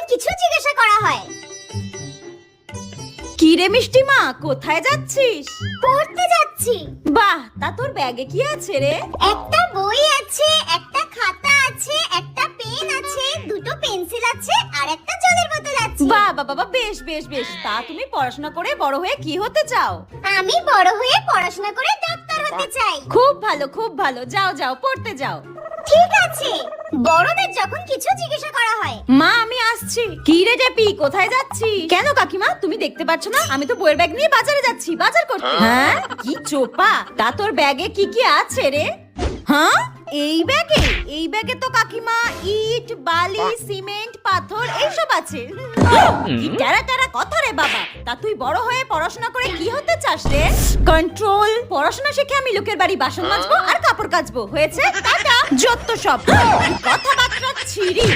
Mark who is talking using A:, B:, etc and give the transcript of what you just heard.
A: কিছু জিজ্ঞাসা করা হয়।
B: কি রে মিষ্টি মা, কোথায় যাচ্ছিস?
A: পড়তে যাচ্ছি।
B: বাহ, তা তোর ব্যাগে কি আছে রে?
A: একটা বই আছে, একটা খাতা আছে, একটা পেন আছে, দুটো পেন্সিল আছে আর একটা জলের বোতল আছে।
B: বাহ বাহ বাহ, বেশ বেশ বেশ। তা তুমি পড়াশোনা করে বড় হয়ে কি হতে চাও?
A: আমি বড় হয়ে পড়াশোনা করে ডাক্তার হতে চাই।
B: খুব ভালো খুব ভালো, যাও যাও পড়তে যাও।
A: ঠিক আছে, বড়দের যখন কিছু জিজ্ঞাসা করা হয়।
B: মা আমি আসছি। কি রে জেপি, কোথায় যাচ্ছি? কেন কাকিমা, তুমি দেখতে পাচ্ছ না আমি তো বইয়ের ব্যাগ নিয়ে বাজারে যাচ্ছি, বাজার করতে। হ্যাঁ, কি চোপা। তা তোর ব্যাগে কি কি আছে রে? হ্যাঁ, এই ব্যাগে তো কাকিমা ইট, বালি, সিমেন্ট, পাথর এইসব আছে। কি টেরা টেরা কথা রে বাবা। তা তুই বড় হয়ে পড়াশোনা করে কি হতে চাস রে? কন্ট্রোল। পড়াশোনা শিখে আমি লোকের বাড়ি বাসন মাজবো আর কাপড় কাচবো, হয়েছে? টাটা। যত সব কথাবার্তা ছিরি।